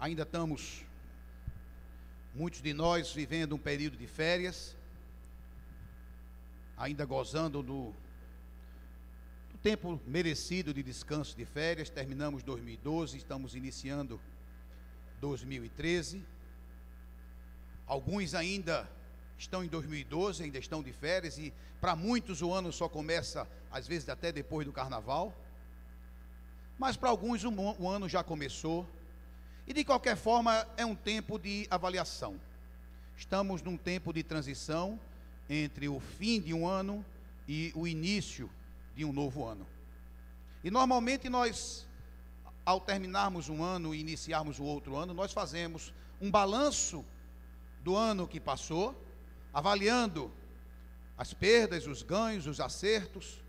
Ainda estamos, muitos de nós, vivendo um período de férias, ainda gozando do tempo merecido de descanso de férias. Terminamos 2012, estamos iniciando 2013. Alguns ainda estão em 2012, ainda estão de férias, e para muitos o ano só começa, às vezes, até depois do carnaval. Mas para alguns o ano já começou. E de qualquer forma é um tempo de avaliação. Estamos num tempo de transição entre o fim de um ano e o início de um novo ano. E normalmente nós, ao terminarmos um ano e iniciarmos o outro ano, nós fazemos um balanço do ano que passou, avaliando as perdas, os ganhos, os acertos,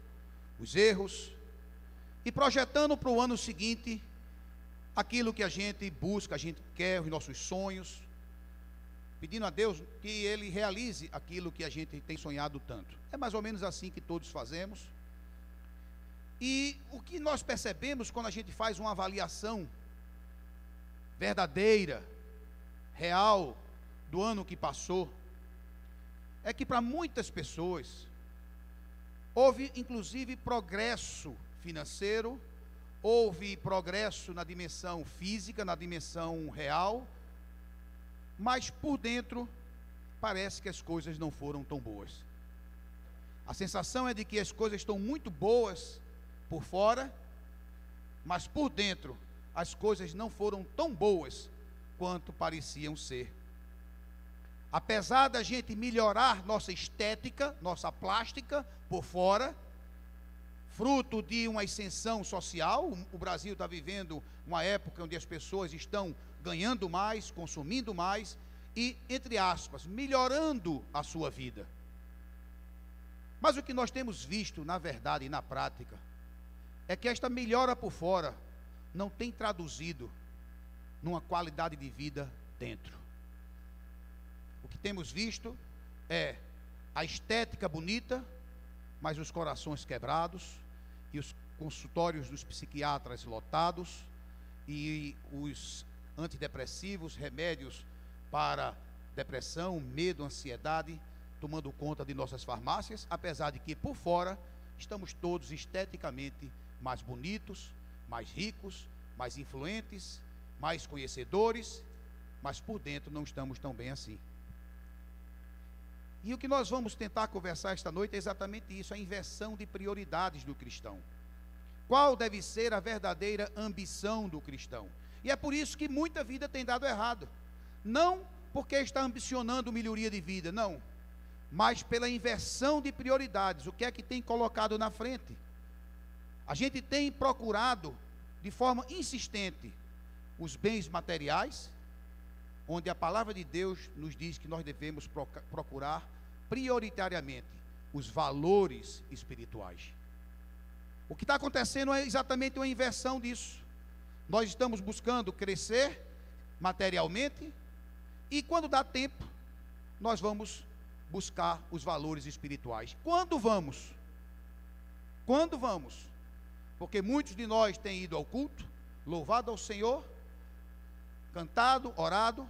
os erros, e projetando para o ano seguinte aquilo que a gente busca, a gente quer, os nossos sonhos, pedindo a Deus que Ele realize aquilo que a gente tem sonhado tanto. É mais ou menos assim que todos fazemos. E o que nós percebemos quando a gente faz uma avaliação verdadeira, real, do ano que passou, é que para muitas pessoas houve inclusive progresso financeiro, houve progresso na dimensão física, na dimensão real, mas por dentro parece que as coisas não foram tão boas. A sensação é de que as coisas estão muito boas por fora, mas por dentro as coisas não foram tão boas quanto pareciam ser. Apesar da gente melhorar nossa estética, nossa plástica por fora, fruto de uma ascensão social, o Brasil está vivendo uma época onde as pessoas estão ganhando mais, consumindo mais e, entre aspas, melhorando a sua vida. Mas o que nós temos visto, na verdade e na prática, é que esta melhora por fora não tem traduzido numa qualidade de vida dentro. O que temos visto é a estética bonita, mas os corações quebrados, e os consultórios dos psiquiatras lotados, e os antidepressivos, remédios para depressão, medo, ansiedade, tomando conta de nossas farmácias, apesar de que por fora estamos todos esteticamente mais bonitos, mais ricos, mais influentes, mais conhecedores, mas por dentro não estamos tão bem assim. E o que nós vamos tentar conversar esta noite é exatamente isso, a inversão de prioridades do cristão. Qual deve ser a verdadeira ambição do cristão? E é por isso que muita vida tem dado errado. Não porque está ambicionando melhoria de vida, não. Mas pela inversão de prioridades. O que é que tem colocado na frente? A gente tem procurado, de forma insistente, os bens materiais, onde a palavra de Deus nos diz que nós devemos procurar prioritariamente os valores espirituais. O que está acontecendo é exatamente uma inversão disso. Nós estamos buscando crescer materialmente e quando dá tempo, nós vamos buscar os valores espirituais. Quando vamos? Quando vamos? Porque muitos de nós têm ido ao culto, louvado ao Senhor, cantado, orado,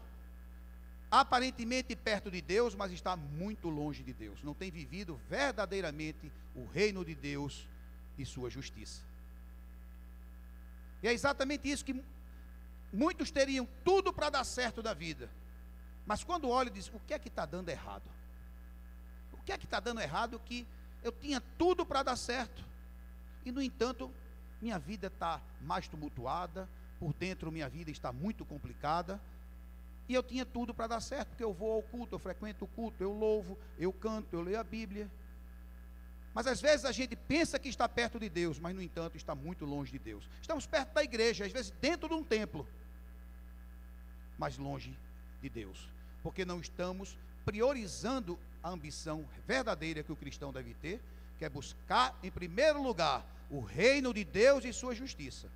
aparentemente perto de Deus, mas está muito longe de Deus. Não tem vivido verdadeiramente o reino de Deus e sua justiça. E é exatamente isso que muitos teriam tudo para dar certo da vida, mas quando olham dizem, o que é que está dando errado? O que é que está dando errado que eu tinha tudo para dar certo e no entanto minha vida está mais tumultuada, por dentro minha vida está muito complicada, e eu tinha tudo para dar certo, porque eu vou ao culto, eu frequento o culto, eu louvo, eu canto, eu leio a Bíblia. Mas às vezes a gente pensa que está perto de Deus, mas no entanto está muito longe de Deus. Estamos perto da igreja, às vezes dentro de um templo, mas longe de Deus, porque não estamos priorizando a ambição verdadeira que o cristão deve ter, que é buscar em primeiro lugar o reino de Deus e sua justiça,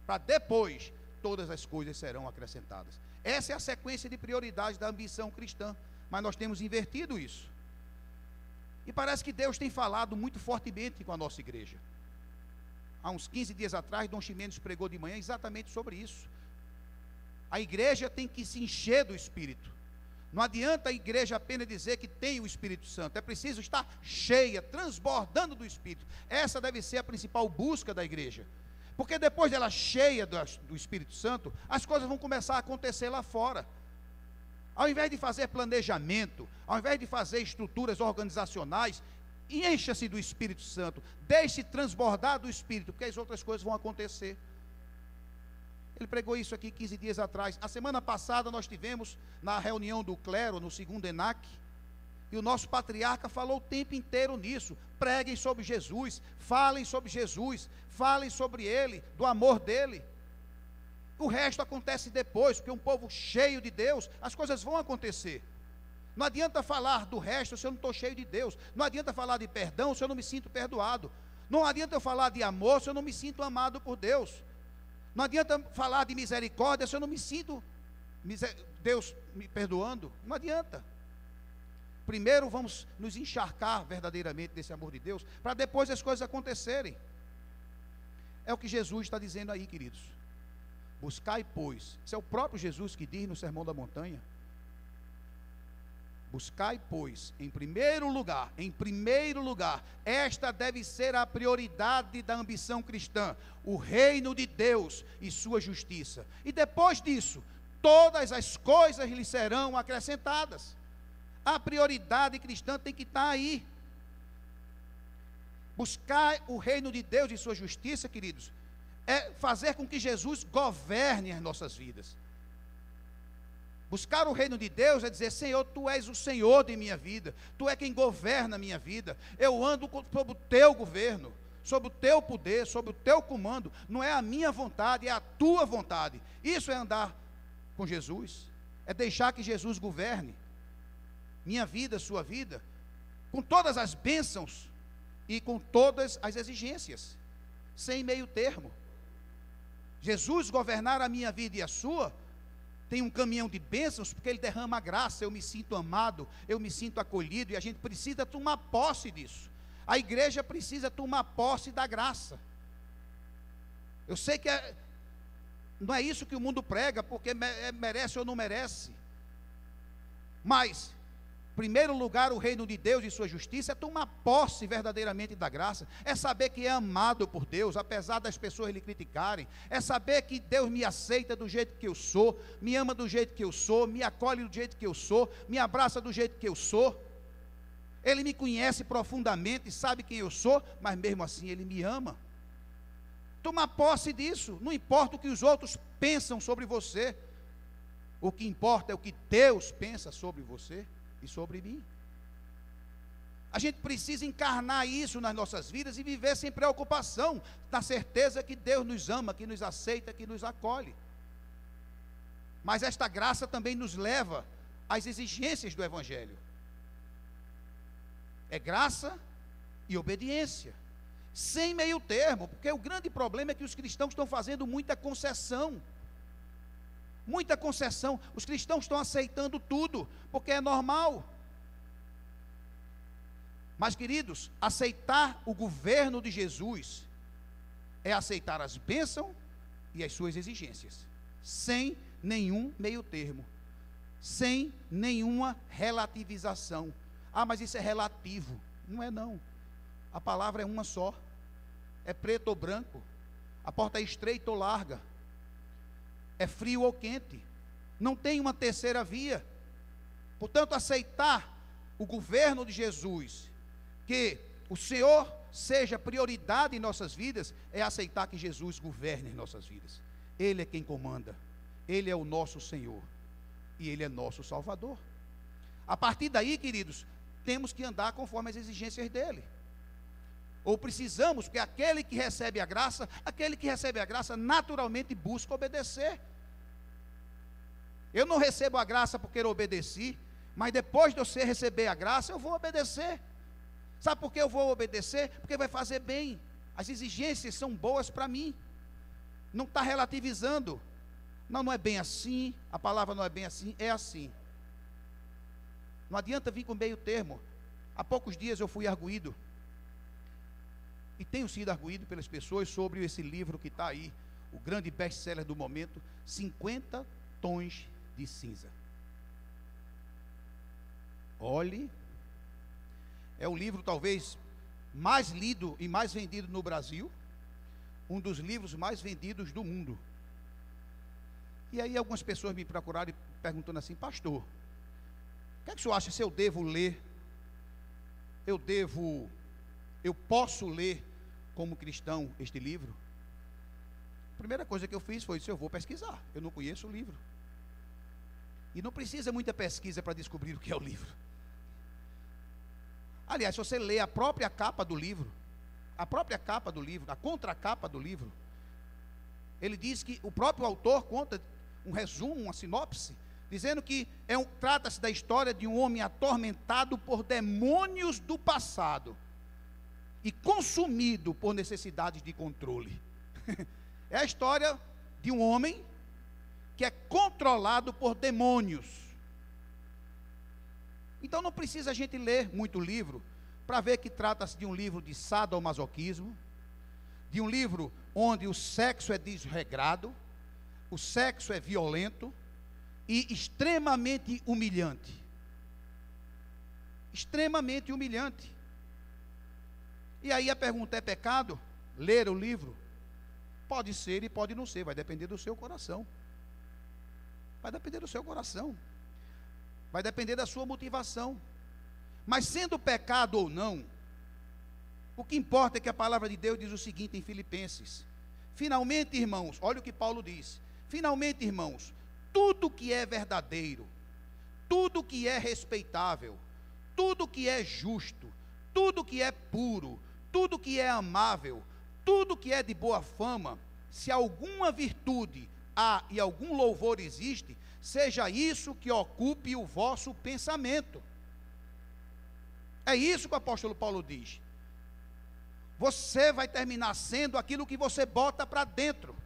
para depois todas as coisas serão acrescentadas. Essa é a sequência de prioridades da ambição cristã, mas nós temos invertido isso. E parece que Deus tem falado muito fortemente com a nossa igreja. Há uns 15 dias atrás, Dom Ximenes pregou de manhã exatamente sobre isso. A igreja tem que se encher do Espírito. Não adianta a igreja apenas dizer que tem o Espírito Santo. É preciso estar cheia, transbordando do Espírito. Essa deve ser a principal busca da igreja. Porque depois dela cheia do Espírito Santo, as coisas vão começar a acontecer lá fora. Ao invés de fazer planejamento, ao invés de fazer estruturas organizacionais, encha-se do Espírito Santo. Deixe transbordar do Espírito, porque as outras coisas vão acontecer. Ele pregou isso aqui 15 dias atrás. A semana passada nós tivemos na reunião do clero, no segundo ENAC, e o nosso patriarca falou o tempo inteiro nisso. Preguem sobre Jesus, falem sobre Jesus, falem sobre Ele, do amor dEle. O resto acontece depois, porque um povo cheio de Deus, as coisas vão acontecer. Não adianta falar do resto se eu não estou cheio de Deus. Não adianta falar de perdão se eu não me sinto perdoado. Não adianta eu falar de amor se eu não me sinto amado por Deus. Não adianta falar de misericórdia se eu não me sinto Deus me perdoando. Não adianta. Primeiro vamos nos encharcar verdadeiramente desse amor de Deus, para depois as coisas acontecerem. É o que Jesus está dizendo aí, queridos. Buscai, pois. Isso é o próprio Jesus que diz no Sermão da Montanha. Buscai, pois, em primeiro lugar, esta deve ser a prioridade da ambição cristã, o reino de Deus e sua justiça. E depois disso, todas as coisas lhe serão acrescentadas. A prioridade cristã tem que estar aí. Buscar o reino de Deus e sua justiça, queridos, é fazer com que Jesus governe as nossas vidas. Buscar o reino de Deus é dizer: Senhor, Tu és o Senhor de minha vida, Tu é quem governa a minha vida, eu ando sob o Teu governo, sob o Teu poder, sob o Teu comando, não é a minha vontade, é a Tua vontade. Isso é andar com Jesus, é deixar que Jesus governe minha vida, sua vida, com todas as bênçãos e com todas as exigências, sem meio termo. Jesus governar a minha vida e a sua, tem um caminhão de bênçãos, porque Ele derrama a graça, eu me sinto amado, eu me sinto acolhido, e a gente precisa tomar posse disso. A igreja precisa tomar posse da graça. Eu sei que não é isso que o mundo prega, porque merece ou não merece, mas em primeiro lugar, o reino de Deus e sua justiça é tomar posse verdadeiramente da graça, é saber que é amado por Deus, apesar das pessoas lhe criticarem, é saber que Deus me aceita do jeito que eu sou, me ama do jeito que eu sou, me acolhe do jeito que eu sou, me abraça do jeito que eu sou. Ele me conhece profundamente, sabe quem eu sou, mas mesmo assim Ele me ama. Tomar posse disso, não importa o que os outros pensam sobre você, o que importa é o que Deus pensa sobre você e sobre mim. A gente precisa encarnar isso nas nossas vidas e viver sem preocupação, na certeza que Deus nos ama, que nos aceita, que nos acolhe. Mas esta graça também nos leva às exigências do Evangelho. É graça e obediência, sem meio termo, porque o grande problema é que os cristãos estão fazendo muita concessão. Muita concessão, os cristãos estão aceitando tudo, porque é normal. Mas, queridos, aceitar o governo de Jesus é aceitar as bênçãos e as suas exigências, sem nenhum meio termo, sem nenhuma relativização. Ah, mas isso é relativo. Não é não. A palavra é uma só. É preto ou branco. A porta é estreita ou larga. É frio ou quente, não tem uma terceira via. Portanto, aceitar o governo de Jesus, que o Senhor seja prioridade em nossas vidas, é aceitar que Jesus governe em nossas vidas. Ele é quem comanda, Ele é o nosso Senhor, e Ele é nosso Salvador. A partir daí, queridos, temos que andar conforme as exigências dEle, ou precisamos, porque aquele que recebe a graça naturalmente busca obedecer. Eu não recebo a graça porque eu obedeci, mas depois de eu receber a graça, eu vou obedecer. Sabe por que eu vou obedecer? Porque vai fazer bem. As exigências são boas para mim. Não está relativizando. Não é bem assim, a palavra não é bem assim, é assim. Não adianta vir com meio termo. Há poucos dias eu fui arguído, e tenho sido arguído pelas pessoas sobre esse livro que está aí, o grande best-seller do momento, 50 tons de cinza. Olhe, é o livro talvez mais lido e mais vendido no Brasil, um dos livros mais vendidos do mundo. E aí algumas pessoas me procuraram perguntando assim: pastor, o que é que o senhor acha se eu devo ler? Eu posso ler como cristão este livro? A primeira coisa que eu fiz foi: eu vou pesquisar, eu não conheço o livro. E não precisa muita pesquisa para descobrir o que é o livro. Aliás, se você lê a própria capa do livro, a contracapa do livro, ele diz que o próprio autor conta um resumo, uma sinopse, dizendo que trata-se da história de um homem atormentado por demônios do passado e consumido por necessidades de controle. É a história de um homem que é controlado por demônios. Então não precisa a gente ler muito livro para ver que trata-se de um livro de sadomasoquismo, de um livro onde o sexo é desregrado, o sexo é violento e extremamente humilhante. Extremamente humilhante. E aí a pergunta: é pecado ler o livro? Pode ser e pode não ser, vai depender do seu coração. Vai depender do seu coração. Vai depender da sua motivação. Mas sendo pecado ou não, o que importa é que a palavra de Deus diz o seguinte em Filipenses: finalmente, irmãos, olha o que Paulo diz: finalmente, irmãos, tudo que é verdadeiro, tudo que é respeitável, tudo que é justo, tudo que é puro, tudo que é amável, tudo que é de boa fama, se alguma virtude há e algum louvor existe, seja isso que ocupe o vosso pensamento. É isso que o apóstolo Paulo diz. Você vai terminar sendo aquilo que você bota para dentro.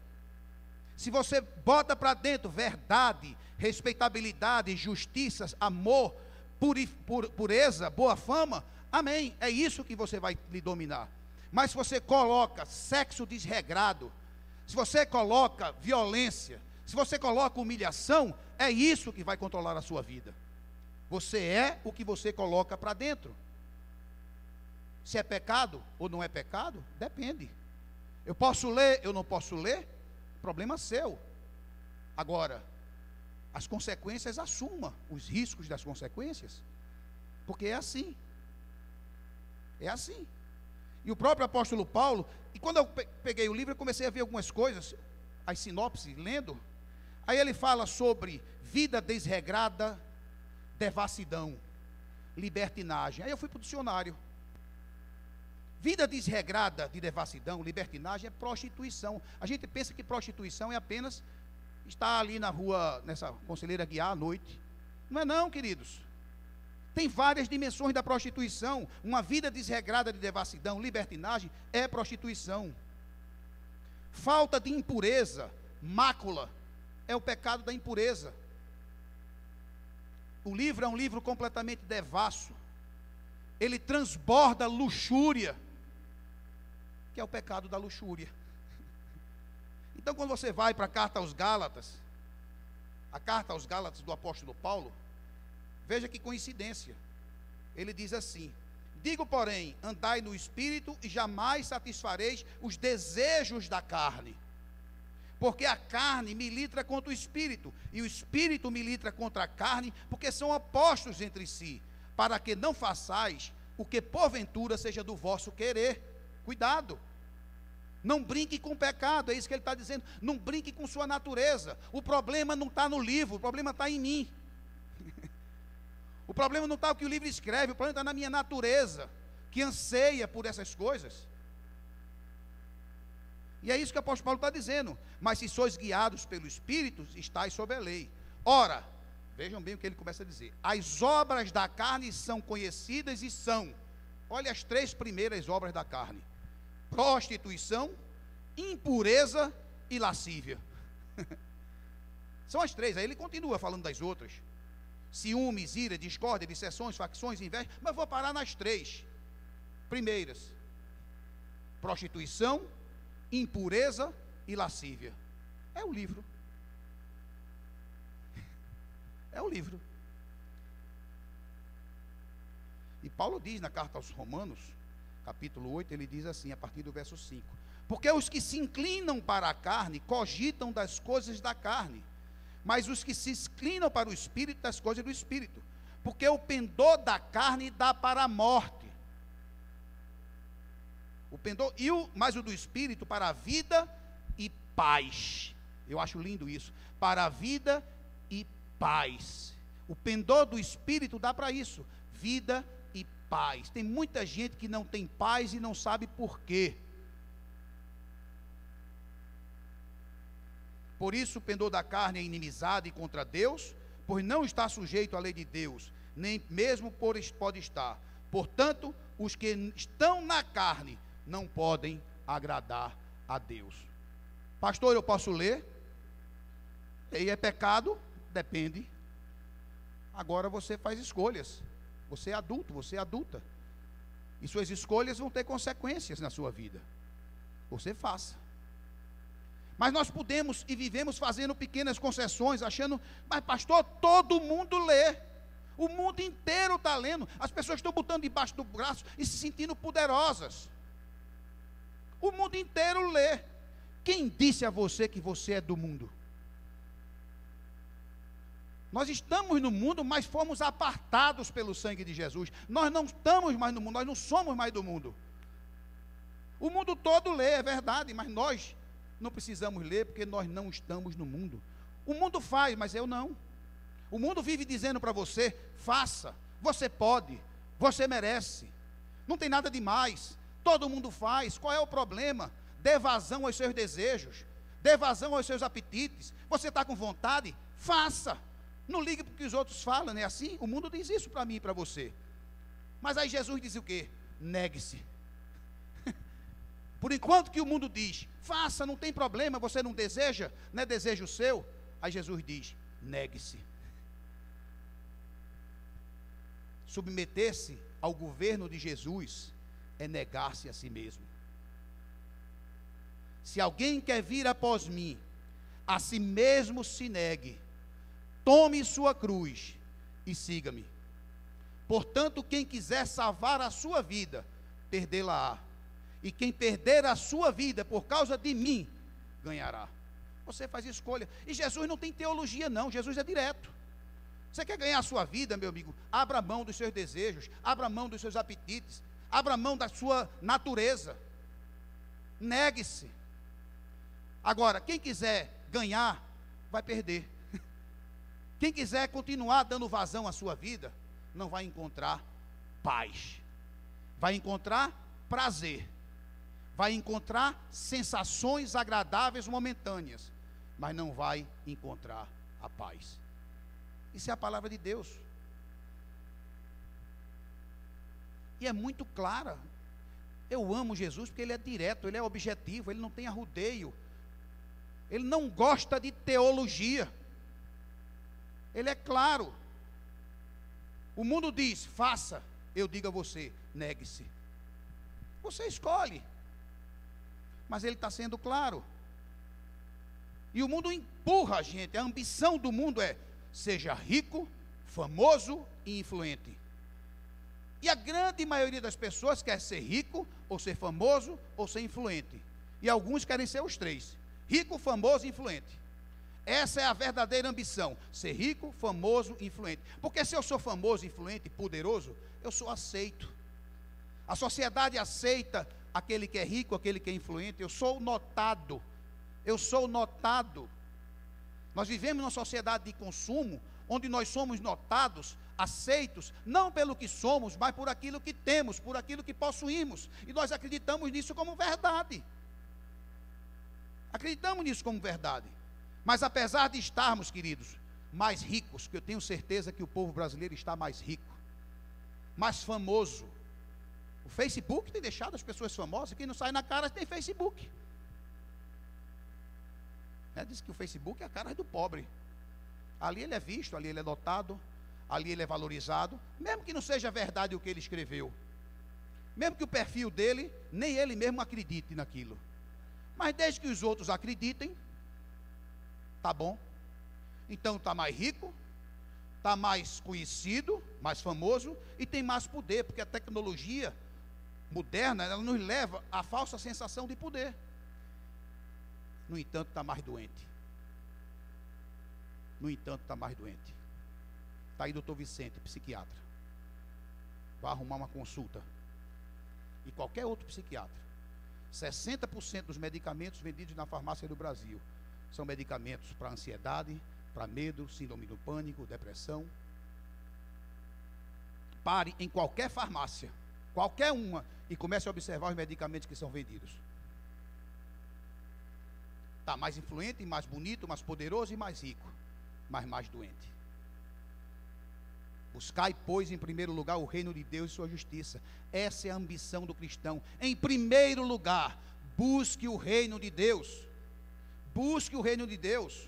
Se você bota para dentro verdade, respeitabilidade, justiça, amor, pureza, boa fama, amém, é isso que você vai lhe dominar. Mas se você coloca sexo desregrado, se você coloca violência, se você coloca humilhação, é isso que vai controlar a sua vida. Você é o que você coloca para dentro. Se é pecado ou não é pecado, depende. Eu posso ler, eu não posso ler, problema seu. Agora, as consequências, assuma os riscos das consequências, porque é assim. É assim. E o próprio apóstolo Paulo, e quando eu peguei o livro, eu comecei a ver algumas coisas, as sinopses, lendo. Aí ele fala sobre vida desregrada, devassidão, libertinagem. Aí eu fui para o dicionário. Vida desregrada de devassidão, libertinagem é prostituição. A gente pensa que prostituição é apenas estar ali na rua, nessa Conselheira Guiar à noite. Não é não, queridos. Tem várias dimensões da prostituição. Uma vida desregrada de devassidão, libertinagem, é prostituição. Falta de impureza, mácula, é o pecado da impureza. O livro é um livro completamente devasso. Ele transborda luxúria, que é o pecado da luxúria. Então, quando você vai para a carta aos Gálatas, a carta aos Gálatas do apóstolo Paulo, veja que coincidência. Ele diz assim: digo, porém, andai no Espírito e jamais satisfareis os desejos da carne. Porque a carne milita contra o Espírito, e o Espírito milita contra a carne, porque são opostos entre si, para que não façais o que porventura seja do vosso querer. Cuidado. Não brinque com o pecado, é isso que ele está dizendo. Não brinque com sua natureza. O problema não está no livro, o problema está em mim. O problema não está no que o livro escreve, o problema está na minha natureza, que anseia por essas coisas. E é isso que o apóstolo Paulo está dizendo. Mas se sois guiados pelo Espírito, estáis sob a lei. Ora, vejam bem o que ele começa a dizer: as obras da carne são conhecidas e são, olha as três primeiras obras da carne: prostituição, impureza e lascívia. São as três. Aí ele continua falando das outras: ciúmes, ira, discórdia, dissensões, facções, inveja. Mas vou parar nas três primeiras: prostituição, impureza e lascívia. É o livro. o livro. E Paulo diz na carta aos Romanos, capítulo 8, ele diz assim, a partir do verso 5: porque os que se inclinam para a carne cogitam das coisas da carne, mas os que se inclinam para o Espírito, das coisas do Espírito. Porque o pendor da carne dá para a morte, mas o do Espírito para a vida e paz. Eu acho lindo isso, para a vida e paz. O pendor do Espírito dá para isso, vida e paz. Tem muita gente que não tem paz e não sabe por quê. Por isso o pendor da carne é inimizade contra Deus, pois não está sujeito à lei de Deus, nem mesmo pode estar. Portanto, os que estão na carne não podem agradar a Deus. Pastor, eu posso ler? E é pecado? Depende. Agora você faz escolhas. Você é adulto, você é adulta. E suas escolhas vão ter consequências na sua vida. Você faça. Mas nós podemos e vivemos fazendo pequenas concessões, achando, mas pastor, todo mundo lê. O mundo inteiro está lendo. As pessoas estão botando debaixo do braço e se sentindo poderosas. O mundo inteiro lê. Quem disse a você que você é do mundo? Nós estamos no mundo, mas fomos apartados pelo sangue de Jesus. Nós não estamos mais no mundo, nós não somos mais do mundo. O mundo todo lê, é verdade, mas nós não precisamos ler porque nós não estamos no mundo. O mundo faz, mas eu não. O mundo vive dizendo para você: faça, você pode, você merece, não tem nada demais, todo mundo faz, qual é o problema? Dê vazão aos seus desejos, dê vazão aos seus apetites. Você está com vontade? Faça. Não ligue porque os outros falam, não é assim? O mundo diz isso para mim e para você. Mas aí Jesus diz o quê? Negue-se. Por enquanto que o mundo diz, faça, não tem problema, você não deseja, não é desejo seu. Aí Jesus diz, negue-se. Submeter-se ao governo de Jesus é negar-se a si mesmo. Se alguém quer vir após mim, a si mesmo se negue, tome sua cruz e siga-me. Portanto, quem quiser salvar a sua vida, perdê-la-á. E quem perder a sua vida por causa de mim, ganhará. Você faz escolha. E Jesus não tem teologia não, Jesus é direto. Você quer ganhar a sua vida, meu amigo? Abra mão dos seus desejos, abra mão dos seus apetites, abra mão da sua natureza. Negue-se. Agora, quem quiser ganhar, vai perder. Quem quiser continuar dando vazão à sua vida, não vai encontrar paz. Vai encontrar prazer. Vai encontrar sensações agradáveis momentâneas, mas não vai encontrar a paz. Isso é a palavra de Deus. E é muito clara. Eu amo Jesus porque ele é direto, ele é objetivo, ele não tem arrudeio. Ele não gosta de teologia. Ele é claro. O mundo diz, faça. Eu digo a você, negue-se. Você escolhe. Mas ele está sendo claro. E o mundo empurra a gente. A ambição do mundo é, seja rico, famoso e influente. E a grande maioria das pessoas quer ser rico, ou ser famoso, ou ser influente. E alguns querem ser os três. Rico, famoso e influente. Essa é a verdadeira ambição. Ser rico, famoso e influente. Porque se eu sou famoso, influente e poderoso, eu sou aceito. A sociedade aceita aquele que é rico, aquele que é influente. Eu sou notado. Eu sou notado. Nós vivemos numa sociedade de consumo, onde nós somos notados, aceitos, não pelo que somos, mas por aquilo que temos, por aquilo que possuímos. E nós acreditamos nisso como verdade. Acreditamos nisso como verdade. Mas apesar de estarmos, queridos, mais ricos, que eu tenho certeza que o povo brasileiro está mais rico, mais famoso. O Facebook tem deixado as pessoas famosas. Quem não sai na cara tem Facebook. Diz que o Facebook é a cara do pobre. Ali ele é visto, ali ele é notado, ali ele é valorizado, mesmo que não seja verdade o que ele escreveu, mesmo que o perfil dele, nem ele mesmo acredite naquilo, mas desde que os outros acreditem, tá bom. Então está mais rico, está mais conhecido, mais famoso e tem mais poder, porque a tecnologia moderna, ela nos leva à falsa sensação de poder. No entanto, está mais doente. No entanto, está mais doente. Está aí doutor Vicente, psiquiatra. Vai arrumar uma consulta. E qualquer outro psiquiatra. 60% dos medicamentos vendidos na farmácia do Brasil são medicamentos para ansiedade, para medo, síndrome do pânico, depressão. Pare em qualquer farmácia, qualquer uma, e comece a observar os medicamentos que são vendidos. Está mais influente, mais bonito, mais poderoso e mais rico, mas mais doente. Buscai, pois, em primeiro lugar o reino de Deus e sua justiça. Essa é a ambição do cristão. Em primeiro lugar, busque o reino de Deus. Busque o reino de Deus.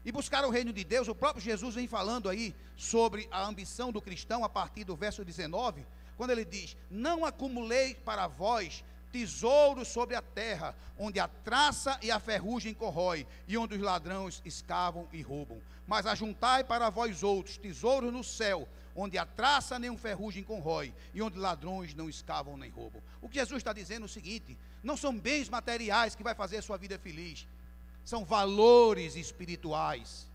E buscar o reino de Deus, o próprio Jesus vem falando aí sobre a ambição do cristão a partir do verso 19, quando ele diz: não acumulei para vós tesouros sobre a terra, onde a traça e a ferrugem corrói, e onde os ladrões escavam e roubam. Mas ajuntai para vós outros tesouros no céu, onde a traça nem a ferrugem corrói, e onde ladrões não escavam nem roubam. O que Jesus está dizendo é o seguinte: não são bens materiais que vai fazer a sua vida feliz, são valores espirituais,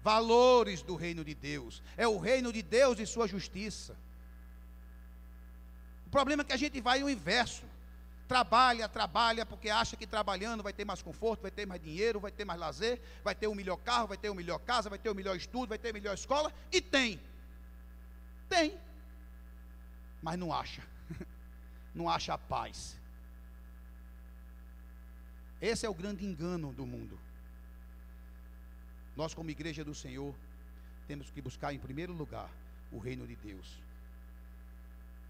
valores do reino de Deus. É o reino de Deus e sua justiça. O problema é que a gente vai o inverso. Trabalha, porque acha que trabalhando vai ter mais conforto, vai ter mais dinheiro, vai ter mais lazer, vai ter o melhor carro, vai ter o melhor casa, vai ter o melhor estudo, vai ter a melhor escola, e tem, mas não acha, não acha a paz. Esse é o grande engano do mundo. Nós, como igreja do Senhor, temos que buscar em primeiro lugar o reino de Deus.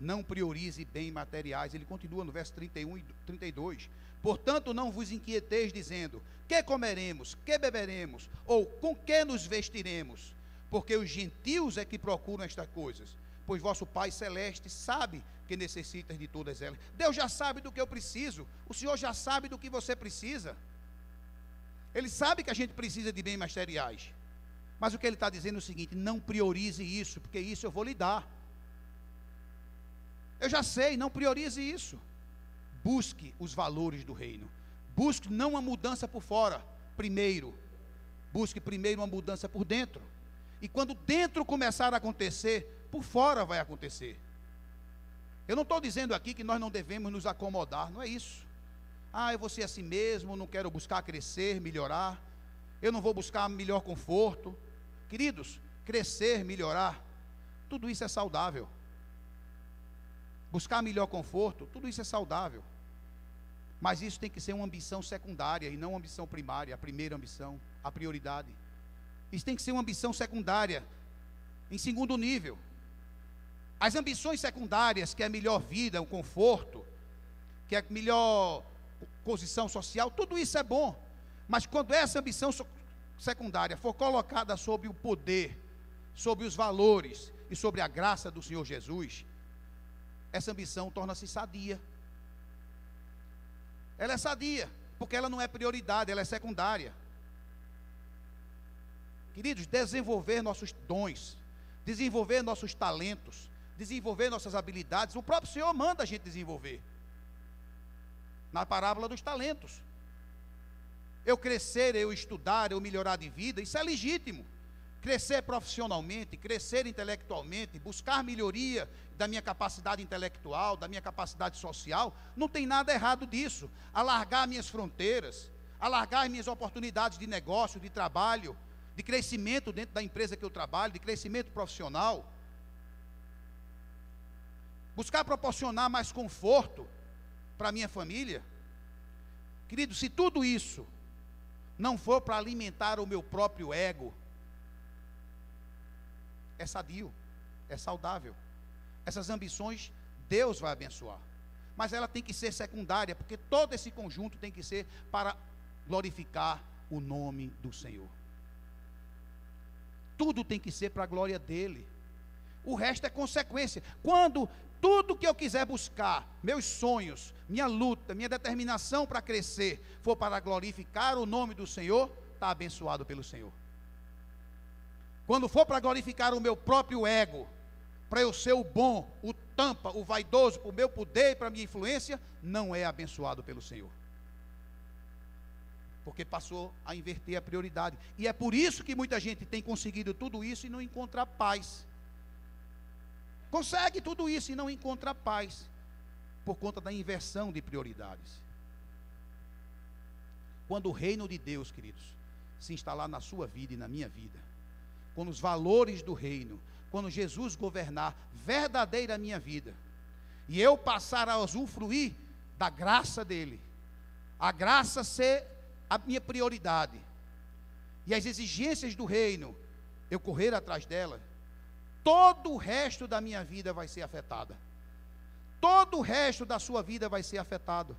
Não priorize bens materiais. Ele continua no verso 31 e 32. Portanto, não vos inquieteis dizendo: que comeremos, que beberemos, ou com que nos vestiremos? Porque os gentios é que procuram estas coisas, pois vosso Pai Celeste sabe que necessitas de todas elas. Deus já sabe do que eu preciso. O Senhor já sabe do que você precisa. Ele sabe que a gente precisa de bens materiais. Mas o que ele está dizendo é o seguinte: não priorize isso, porque isso eu vou lhe dar. Eu já sei, não priorize isso. Busque os valores do reino. Busque não uma mudança por fora, primeiro. Busque primeiro uma mudança por dentro. E quando dentro começar a acontecer, por fora vai acontecer. Eu não estou dizendo aqui que nós não devemos nos acomodar, não é isso. Eu vou ser assim mesmo, não quero buscar crescer, melhorar. Eu não vou buscar melhor conforto. Queridos, crescer, melhorar, tudo isso é saudável. Buscar melhor conforto, tudo isso é saudável. Mas isso tem que ser uma ambição secundária e não uma ambição primária, a primeira ambição, a prioridade. Isso tem que ser uma ambição secundária, em segundo nível. As ambições secundárias, que é a melhor vida, o conforto, que é a melhor posição social, tudo isso é bom. Mas quando essa ambição secundária for colocada sobre o poder, sobre os valores e sobre a graça do Senhor Jesus, essa ambição torna-se sadia. Ela é sadia, porque ela não é prioridade, ela é secundária. Queridos, desenvolver nossos dons, desenvolver nossos talentos, desenvolver nossas habilidades, o próprio Senhor manda a gente desenvolver. Na parábola dos talentos. Eu crescer, eu estudar, eu melhorar de vida, isso é legítimo. Crescer profissionalmente, crescer intelectualmente, buscar melhoria da minha capacidade intelectual, da minha capacidade social, não tem nada errado disso. Alargar minhas fronteiras, alargar minhas oportunidades de negócio, de trabalho, de crescimento dentro da empresa que eu trabalho, de crescimento profissional. Buscar proporcionar mais conforto para a minha família. Querido, se tudo isso não for para alimentar o meu próprio ego, é sadio, é saudável. Essas ambições Deus vai abençoar, mas ela tem que ser secundária, porque todo esse conjunto tem que ser para glorificar o nome do Senhor. Tudo tem que ser para a glória dele. O resto é consequência. Quando tudo que eu quiser buscar, meus sonhos, minha luta, minha determinação para crescer, for para glorificar o nome do Senhor, está abençoado pelo Senhor. quando for para glorificar o meu próprio ego, para eu ser o bom, o tampa, o vaidoso, para o meu poder, para a minha influência, não é abençoado pelo Senhor. Porque passou a inverter a prioridade. E é por isso que muita gente tem conseguido tudo isso e não encontra paz. Consegue tudo isso e não encontra paz, por conta da inversão de prioridades. Quando o reino de Deus, queridos, se instalar na sua vida e na minha vida, quando os valores do reino, quando Jesus governar verdadeira a minha vida, e eu passar a usufruir da graça dele, a graça ser a minha prioridade, e as exigências do reino, eu correr atrás dela, todo o resto da minha vida vai ser afetada. Todo o resto da sua vida vai ser afetado.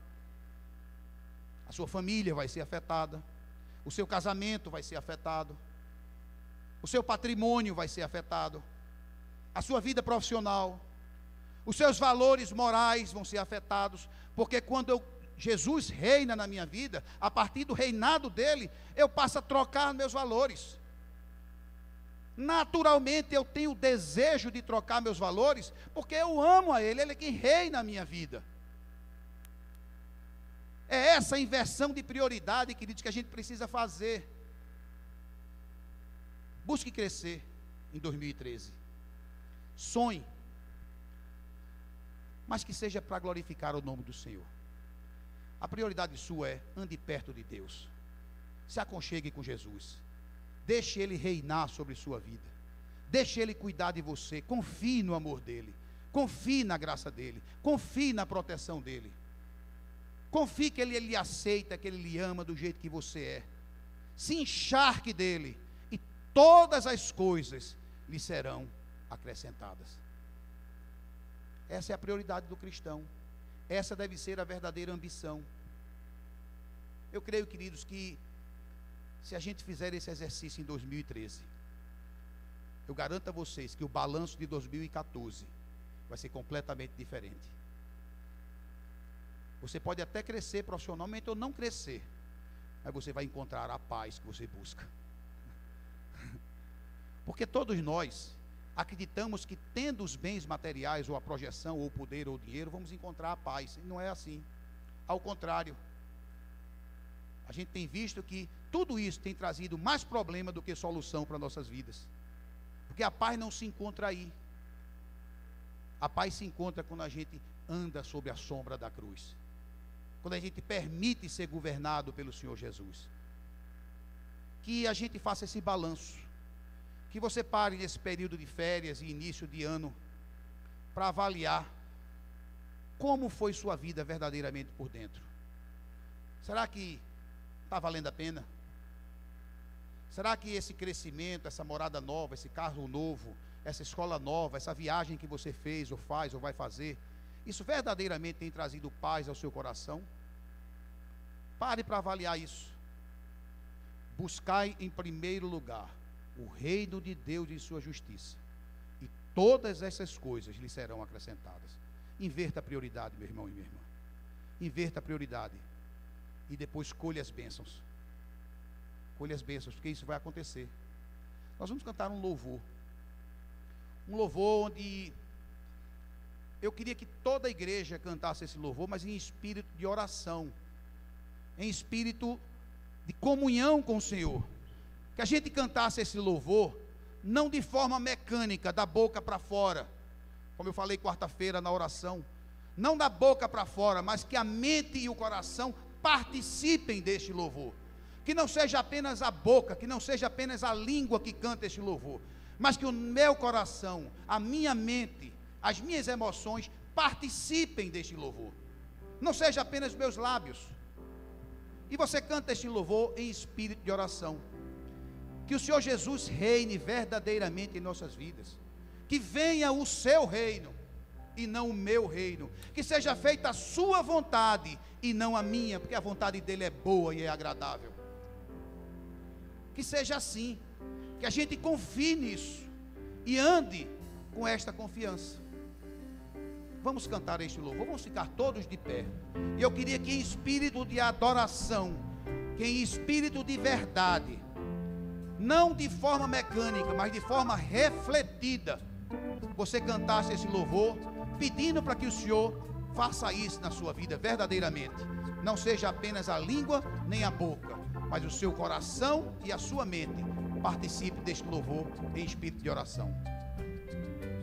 A sua família vai ser afetada. O seu casamento vai ser afetado. O seu patrimônio vai ser afetado. A sua vida profissional. Os seus valores morais vão ser afetados. Porque quando Jesus reina na minha vida, a partir do reinado dele, eu passo a trocar meus valores. Naturalmente eu tenho o desejo de trocar meus valores, porque eu amo a ele é quem reina na minha vida. É essa inversão de prioridade, queridos, que a gente precisa fazer. Busque crescer em 2013. Sonhe, mas que seja para glorificar o nome do Senhor. A prioridade sua é: ande perto de Deus, se aconchegue com Jesus, deixe ele reinar sobre sua vida, deixe ele cuidar de você, confie no amor dele, confie na graça dele, confie na proteção dele, confie que ele lhe aceita, que ele lhe ama do jeito que você é, se encharque dele, e todas as coisas lhe serão acrescentadas. Essa é a prioridade do cristão, essa deve ser a verdadeira ambição. Eu creio, queridos, que se a gente fizer esse exercício em 2013, eu garanto a vocês que o balanço de 2014 vai ser completamente diferente. Você pode até crescer profissionalmente ou não crescer, mas você vai encontrar a paz que você busca. Porque todos nós acreditamos que, tendo os bens materiais, ou a projeção, ou o poder, ou o dinheiro, vamos encontrar a paz. E não é assim. Ao contrário, a gente tem visto que tudo isso tem trazido mais problema do que solução para nossas vidas. Porque a paz não se encontra aí. A paz se encontra quando a gente anda sob a sombra da cruz. Quando a gente permite ser governado pelo Senhor Jesus. Que a gente faça esse balanço. Que você pare nesse período de férias e início de ano para avaliar como foi sua vida verdadeiramente por dentro. Será que está valendo a pena? Será que esse crescimento, essa morada nova, esse carro novo, essa escola nova, essa viagem que você fez, ou faz, ou vai fazer, isso verdadeiramente tem trazido paz ao seu coração? Pare para avaliar isso. Buscai em primeiro lugar o reino de Deus e sua justiça, e todas essas coisas lhe serão acrescentadas. Inverta a prioridade, meu irmão e minha irmã. Inverta a prioridade. E depois colhe as bênçãos. Colhe as bênçãos, porque isso vai acontecer. Nós vamos cantar um louvor. Um louvor onde eu queria que toda a igreja cantasse esse louvor, mas em espírito de oração, em espírito de comunhão com o Senhor. Que a gente cantasse esse louvor, não de forma mecânica, da boca para fora, como eu falei quarta-feira na oração, não da boca para fora, mas que a mente e o coração participem deste louvor. Que não seja apenas a boca, que não seja apenas a língua que canta este louvor, mas que o meu coração, a minha mente, as minhas emoções participem deste louvor. Não seja apenas meus lábios. E você canta este louvor em espírito de oração. Que o Senhor Jesus reine verdadeiramente em nossas vidas. Que venha o seu reino e não o meu reino. Que seja feita a sua vontade e não a minha, porque a vontade dele é boa e é agradável. Que seja assim. Que a gente confie nisso e ande com esta confiança. Vamos cantar este louvor. Vamos ficar todos de pé. E eu queria que, em espírito de adoração, que em espírito de verdade, não de forma mecânica, mas de forma refletida, você cantasse esse louvor, pedindo para que o Senhor faça isso na sua vida verdadeiramente. Não seja apenas a língua nem a boca, mas o seu coração e a sua mente participe deste louvor em espírito de oração.